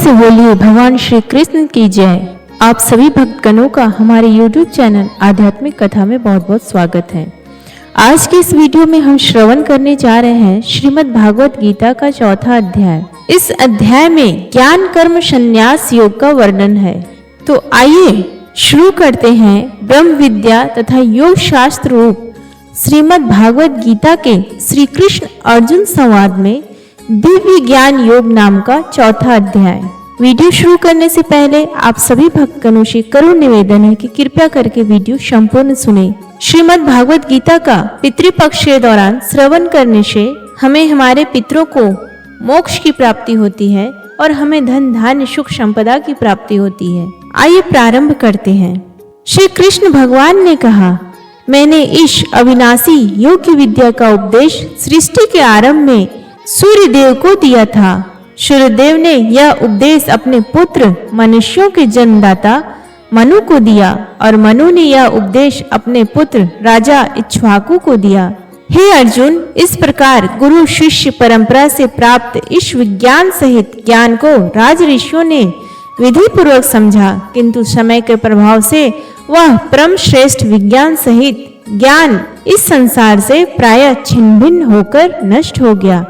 से बोलिए भगवान श्री कृष्ण की जय। आप सभी भक्तगणों का हमारे YouTube चैनल आध्यात्मिक कथा में बहुत बहुत स्वागत है। आज के इस वीडियो में हम श्रवण करने जा रहे हैं श्रीमद् भागवत गीता का चौथा अध्याय। इस अध्याय में ज्ञान कर्म संन्यास योग का वर्णन है। तो आइए शुरू करते हैं ब्रह्म विद्या तथा योग शास्त्र रूप श्रीमद् भागवत गीता के श्री कृष्ण अर्जुन संवाद में दिव्य ज्ञान योग नाम का चौथा अध्याय। वीडियो शुरू करने से पहले आप सभी भक्तगणों से करुण निवेदन है कि कृपया करके वीडियो संपूर्ण सुने। श्रीमद् भागवत गीता का पितृपक्ष के दौरान श्रवण करने से हमें हमारे पितरों को मोक्ष की प्राप्ति होती है और हमें धन धान्य सुख संपदा की प्राप्ति होती है। आइए प्रारंभ करते हैं। श्री कृष्ण भगवान ने कहा, मैंने इस अविनाशी योग की विद्या का उपदेश सृष्टि के आरंभ में सूर्य देव को दिया था। सूर्य देव ने यह उपदेश अपने पुत्र मनुष्यों के जन्मदाता मनु को दिया और मनु ने यह उपदेश अपने पुत्र राजा इक्ष्वाकु को दिया। हे अर्जुन, इस प्रकार गुरु शिष्य परंपरा से प्राप्त इस विज्ञान सहित ज्ञान को राज ऋषियों ने विधि पूर्वक समझा, किंतु समय के प्रभाव से वह परम श्रेष्ठ विज्ञान सहित ज्ञान इस संसार से प्रायः छिन्न भिन्न होकर नष्ट हो गया।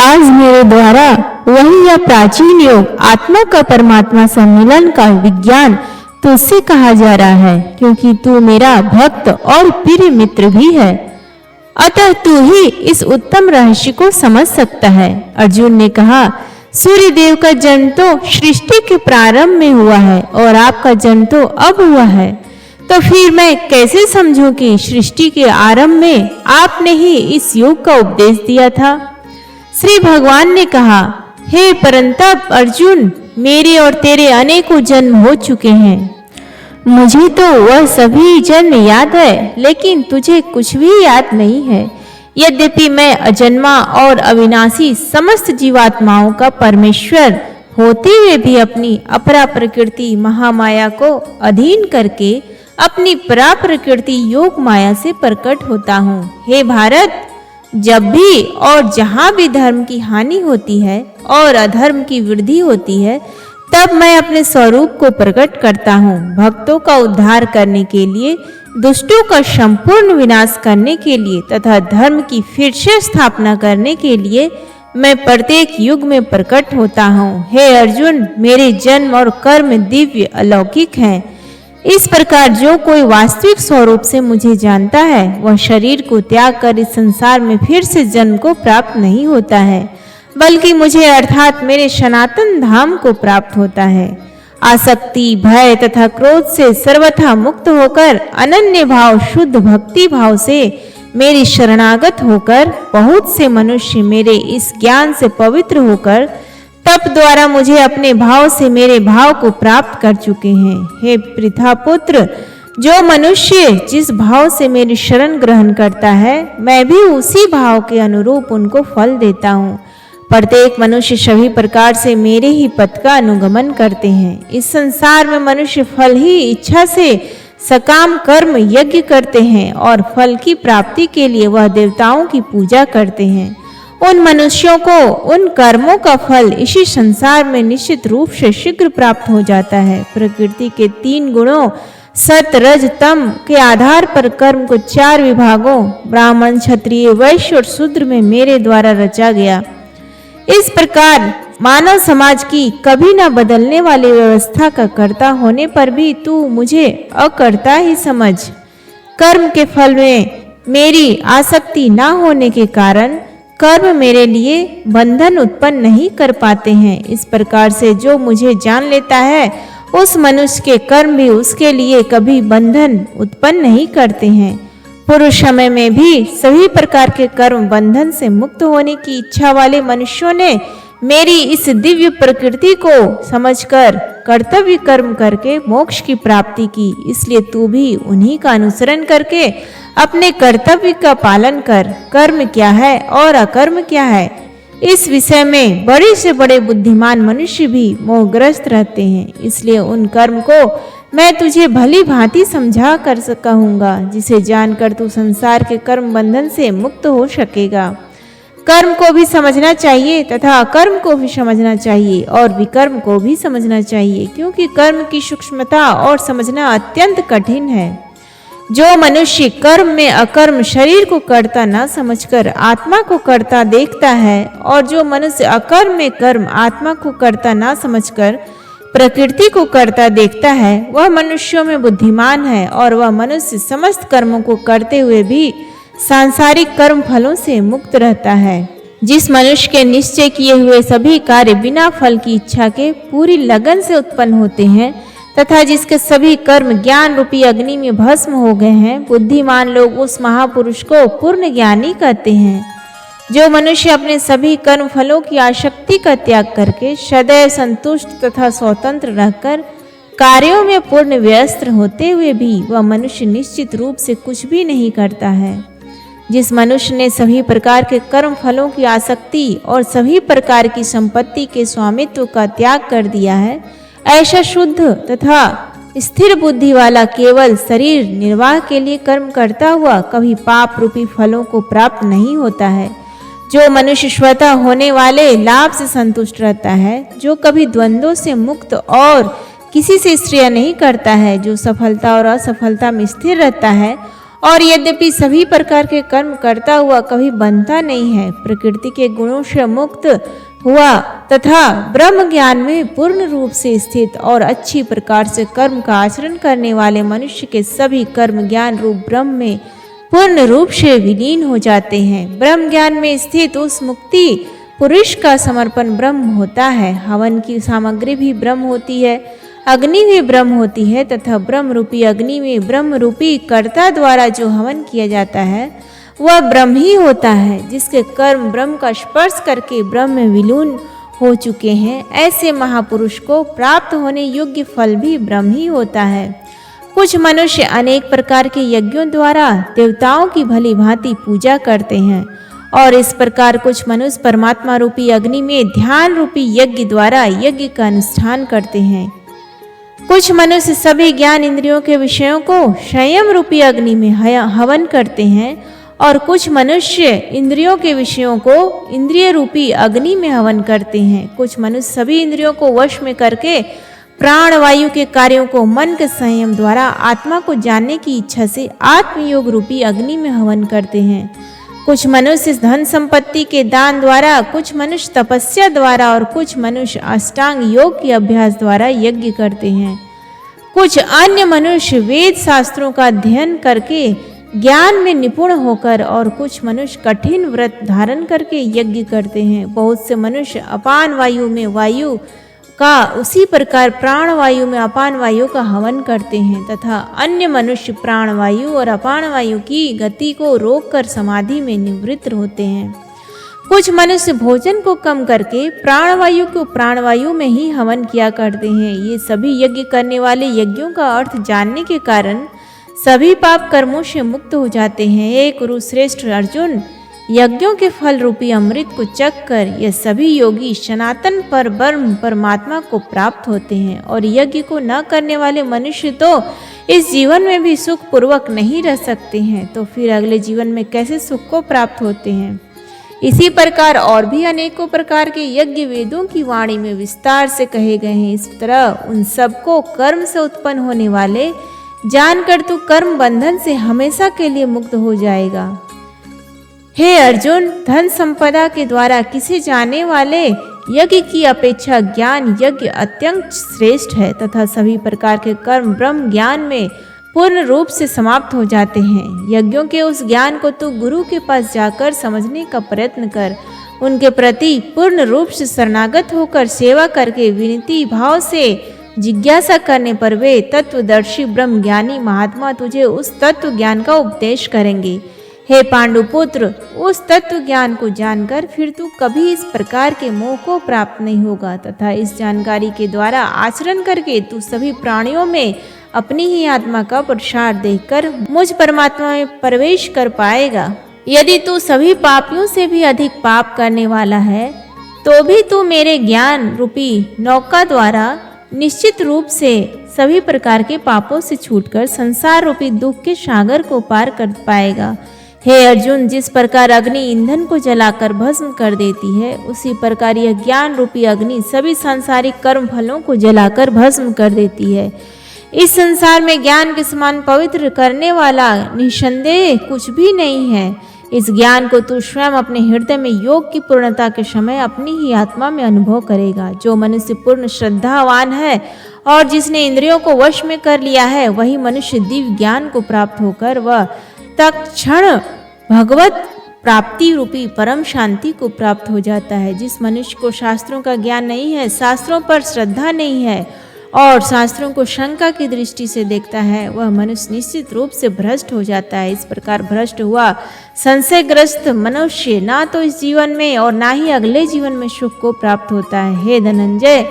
आज मेरे द्वारा वही यह प्राचीन योग आत्मा का परमात्मा सम्मिलन का विज्ञान तुझसे कहा जा रहा है, क्योंकि तू मेरा भक्त और प्रिय मित्र भी है, अतः तू ही इस उत्तम रहस्य को समझ सकता है। अर्जुन ने कहा, सूर्य देव का जन्म तो सृष्टि के प्रारंभ में हुआ है और आपका जन्म तो अब हुआ है, तो फिर मैं कैसे समझूं कि सृष्टि के आरंभ में आपने ही इस योग का उपदेश दिया था। श्री भगवान ने कहा, हे परंतप अर्जुन, मेरे और तेरे अनेकों जन्म हो चुके हैं। मुझे तो वह सभी जन्म याद है, लेकिन तुझे कुछ भी याद नहीं है। यद्यपि मैं अजन्मा और अविनाशी समस्त जीवात्माओं का परमेश्वर होते हुए भी अपनी अपरा प्रकृति महामाया को अधीन करके अपनी परा प्रकृति योग माया से प्रकट होता हूँ। हे भारत, जब भी और जहाँ भी धर्म की हानि होती है और अधर्म की वृद्धि होती है, तब मैं अपने स्वरूप को प्रकट करता हूँ। भक्तों का उद्धार करने के लिए, दुष्टों का संपूर्ण विनाश करने के लिए तथा धर्म की फिर से स्थापना करने के लिए मैं प्रत्येक युग में प्रकट होता हूँ। हे अर्जुन, मेरे जन्म और कर्म दिव्य अलौकिक हैं। इस प्रकार जो कोई वास्तविक स्वरूप से मुझे जानता है, वह शरीर को त्याग कर इस संसार में फिर से जन्म को प्राप्त नहीं होता है, बल्कि मुझे अर्थात मेरे सनातन धाम को प्राप्त होता है। आसक्ति, भय तथा क्रोध से सर्वथा मुक्त होकर अनन्य भाव शुद्ध भक्ति भाव से मेरी शरणागत होकर बहुत से मनुष्य मेरे इस ज्ञान से पवित्र होकर तप द्वारा मुझे अपने भाव से मेरे भाव को प्राप्त कर चुके हैं। हे पृथा पुत्र, जो मनुष्य जिस भाव से मेरी शरण ग्रहण करता है, मैं भी उसी भाव के अनुरूप उनको फल देता हूँ। प्रत्येक मनुष्य सभी प्रकार से मेरे ही पथ का अनुगमन करते हैं। इस संसार में मनुष्य फल ही इच्छा से सकाम कर्म यज्ञ करते हैं और फल की प्राप्ति के लिए वह देवताओं की पूजा करते हैं। उन मनुष्यों को उन कर्मों का फल इसी संसार में निश्चित रूप से शीघ्र प्राप्त हो जाता है। प्रकृति के 3 गुणों सत रज तम के आधार पर कर्म को 4 विभागों ब्राह्मण क्षत्रिय वैश्य और शूद्र में मेरे द्वारा रचा गया। इस प्रकार मानव समाज की कभी न बदलने वाली व्यवस्था का कर्ता होने पर भी तू मुझे अकर्ता ही समझ। कर्म के फल में मेरी आसक्ति न होने के कारण कर्म मेरे लिए बंधन उत्पन्न नहीं कर पाते हैं। इस प्रकार से जो मुझे जान लेता है, उस मनुष्य के कर्म भी उसके लिए कभी बंधन उत्पन्न नहीं करते हैं। पूर्व समय में भी सभी प्रकार के कर्म बंधन से मुक्त होने की इच्छा वाले मनुष्यों ने मेरी इस दिव्य प्रकृति को समझकर कर्तव्य कर्म करके मोक्ष की प्राप्ति की। इसलिए तू भी उन्हीं का अनुसरण करके अपने कर्तव्य का पालन कर। कर्म क्या है और अकर्म क्या है, इस विषय में बड़े से बड़े बुद्धिमान मनुष्य भी मोहग्रस्त रहते हैं। इसलिए उन कर्म को मैं तुझे भली भांति समझा कर कहूँगा, जिसे जानकर तू संसार के कर्म बंधन से मुक्त हो सकेगा। कर्म को भी समझना चाहिए तथा अकर्म को भी समझना चाहिए और विकर्म को भी समझना चाहिए, क्योंकि कर्म की सूक्ष्मता और समझना अत्यंत कठिन है। जो मनुष्य कर्म में अकर्म शरीर को कर्ता न समझकर आत्मा को कर्ता देखता है और जो मनुष्य अकर्म में कर्म आत्मा को कर्ता न समझकर प्रकृति को कर्ता देखता है, वह मनुष्यों में बुद्धिमान है और वह मनुष्य समस्त कर्मों को करते हुए भी सांसारिक कर्म फलों से मुक्त रहता है। जिस मनुष्य के निश्चय किए हुए सभी कार्य बिना फल की इच्छा के पूरी लगन से उत्पन्न होते हैं तथा जिसके सभी कर्म ज्ञान रूपी अग्नि में भस्म हो गए हैं, बुद्धिमान लोग उस महापुरुष को पूर्ण ज्ञानी कहते हैं। जो मनुष्य अपने सभी कर्म फलों की आसक्ति का त्याग करके सदैव संतुष्ट तथा स्वतंत्र रहकर कार्यों में पूर्ण व्यस्त होते हुए भी वह मनुष्य निश्चित रूप से कुछ भी नहीं करता है। जिस मनुष्य ने सभी प्रकार के कर्म फलों की आसक्ति और सभी प्रकार की संपत्ति के स्वामित्व का त्याग कर दिया है, ऐसा शुद्ध तथा स्थिर बुद्धि वाला केवल शरीर निर्वाह के लिए कर्म करता हुआ कभी पाप रूपी फलों को प्राप्त नहीं होता है। जो मनुष्य स्वतः होने वाले लाभ से संतुष्ट रहता है, जो कभी द्वंद्वों से मुक्त और किसी से ईर्ष्या नहीं करता है, जो सफलता और असफलता में स्थिर रहता है और यद्यपि सभी प्रकार के कर्म करता हुआ कभी बनता नहीं है, प्रकृति के गुणों से मुक्त हुआ तथा ब्रह्म ज्ञान में पूर्ण रूप से स्थित और अच्छी प्रकार से कर्म का आचरण करने वाले मनुष्य के सभी कर्म ज्ञान रूप ब्रह्म में पूर्ण रूप से विलीन हो जाते हैं। ब्रह्म ज्ञान में स्थित उस मुक्ति पुरुष का समर्पण ब्रह्म होता है। हवन की सामग्री भी ब्रह्म होती है, अग्नि भी ब्रह्म होती है तथा ब्रह्म रूपी अग्नि में ब्रह्म रूपी कर्ता द्वारा जो हवन किया जाता है वह ब्रह्म ही होता है। जिसके कर्म ब्रह्म का स्पर्श करके ब्रह्म में विलीन हो चुके हैं, ऐसे महापुरुष को प्राप्त होने योग्य फल भी ब्रह्म ही होता है। कुछ मनुष्य अनेक प्रकार के यज्ञों द्वारा देवताओं की भली भांति पूजा करते हैं और इस प्रकार कुछ मनुष्य परमात्मा रूपी अग्नि में ध्यान रूपी यज्ञ द्वारा यज्ञ का अनुष्ठान करते हैं। कुछ मनुष्य सभी ज्ञान इंद्रियों के विषयों को संयम रूपी अग्नि में हवन करते हैं और कुछ मनुष्य इंद्रियों के विषयों को इंद्रिय रूपी अग्नि में हवन करते हैं। कुछ मनुष्य सभी इंद्रियों को वश में करके प्राण वायु के कार्यों को मन के संयम द्वारा आत्मा को जानने की इच्छा से आत्मयोग रूपी अग्नि में हवन करते हैं। कुछ मनुष्य धन संपत्ति के दान द्वारा, कुछ मनुष्य तपस्या द्वारा और कुछ मनुष्य अष्टांग योग के अभ्यास द्वारा यज्ञ करते हैं। कुछ अन्य मनुष्य वेद शास्त्रों का अध्ययन करके ज्ञान में निपुण होकर और कुछ मनुष्य कठिन व्रत धारण करके यज्ञ करते हैं। बहुत से मनुष्य अपान वायु में वायु का उसी प्रकार प्राण वायु में अपान वायु का हवन करते हैं तथा अन्य मनुष्य प्राण वायु और अपान वायु की गति को रोककर समाधि में निवृत्त होते हैं। कुछ मनुष्य भोजन को कम करके प्राण वायु को प्राण वायु में ही हवन किया करते हैं। ये सभी यज्ञ करने वाले यज्ञों का अर्थ जानने के कारण सभी पाप कर्मों से मुक्त हो जाते हैं। हे कुरुश्रेष्ठ अर्जुन, यज्ञों के फल रूपी अमृत को चख कर ये सभी योगी सनातन पर ब्रह्म परमात्मा को प्राप्त होते हैं और यज्ञ को न करने वाले मनुष्य तो इस जीवन में भी सुख पूर्वक नहीं रह सकते हैं, तो फिर अगले जीवन में कैसे सुख को प्राप्त होते हैं। इसी प्रकार और भी अनेकों प्रकार के यज्ञ वेदों की वाणी में विस्तार से कहे गए हैं। इस तरह उन सबको कर्म से उत्पन्न होने वाले जानकर तू कर्म बंधन से हमेशा के लिए मुक्त हो जाएगा। हे अर्जुन, धन संपदा के द्वारा किसे जाने वाले यज्ञ की अपेक्षा ज्ञान यज्ञ अत्यंत श्रेष्ठ है तथा सभी प्रकार के कर्म ब्रह्म ज्ञान में पूर्ण रूप से समाप्त हो जाते हैं। यज्ञों के उस ज्ञान को तू गुरु के पास जाकर समझने का प्रयत्न कर। उनके प्रति पूर्ण रूप से शरणागत होकर सेवा करके विनती भाव से जिज्ञासा करने पर वे तत्वदर्शी ब्रह्म ज्ञानी महात्मा तुझे उस तत्व ज्ञान का उपदेश करेंगे। हे पांडुपुत्र, उस तत्व ज्ञान को जानकर फिर तू कभी इस प्रकार के मोह को प्राप्त नहीं होगा तथा इस जानकारी के द्वारा आचरण करके तू सभी प्राणियों में अपनी ही आत्मा का प्रसार देखकर मुझ परमात्मा में प्रवेश कर पाएगा। यदि तू सभी पापियों से भी अधिक पाप करने वाला है तो भी तू मेरे ज्ञान रूपी नौका द्वारा निश्चित रूप से सभी प्रकार के पापों से छूटकर संसार रूपी दुख के सागर को पार कर पाएगा। हे अर्जुन, जिस प्रकार अग्नि ईंधन को जलाकर भस्म कर देती है, उसी प्रकार यह ज्ञान रूपी अग्नि सभी सांसारिक कर्म फलों को जलाकर भस्म कर देती है। इस संसार में ज्ञान के समान पवित्र करने वाला निसंदेह कुछ भी नहीं है। इस ज्ञान को तू स्वयं अपने हृदय में योग की पूर्णता के समय अपनी ही आत्मा में अनुभव करेगा। जो मनुष्य पूर्ण श्रद्धावान है और जिसने इंद्रियों को वश में कर लिया है, वही मनुष्य दिव्य ज्ञान को प्राप्त होकर वह तत्क्षण भगवत प्राप्ति रूपी परम शांति को प्राप्त हो जाता है। जिस मनुष्य को शास्त्रों का ज्ञान नहीं है, शास्त्रों पर श्रद्धा नहीं है और शास्त्रों को शंका की दृष्टि से देखता है, वह मनुष्य निश्चित रूप से भ्रष्ट हो जाता है। इस प्रकार भ्रष्ट हुआ संशयग्रस्त मनुष्य ना तो इस जीवन में और ना ही अगले जीवन में सुख को प्राप्त होता है। हे धनंजय,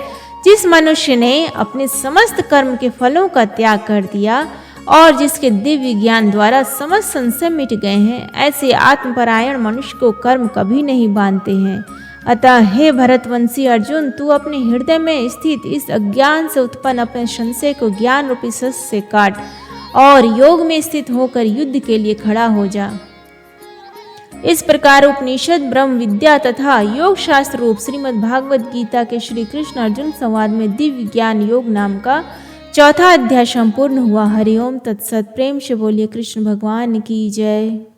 जिस मनुष्य ने अपने समस्त कर्म के फलों का त्याग कर दिया और जिसके दिव्य ज्ञान द्वारा समस्त संशय मिट गए हैं, ऐसे आत्मपरायण मनुष्य को कर्म कभी नहीं बांधते हैं। अतः हे भरतवंशी अर्जुन, तू अपने हृदय में स्थित इस अज्ञान से उत्पन्न अपने संशय को ज्ञान रूपी शस्त्र से काट और योग में स्थित होकर युद्ध के लिए खड़ा हो जा। इस प्रकार उपनिषद, ब्रह्म विद्या तथा योग शास्त्र रूप श्रीमद् भागवत गीता के श्री कृष्ण अर्जुन संवाद में दिव्य ज्ञान योग नाम का चौथा अध्याय संपूर्ण हुआ। हरिओम तत्सत। प्रेम से बोलिए कृष्ण भगवान की जय।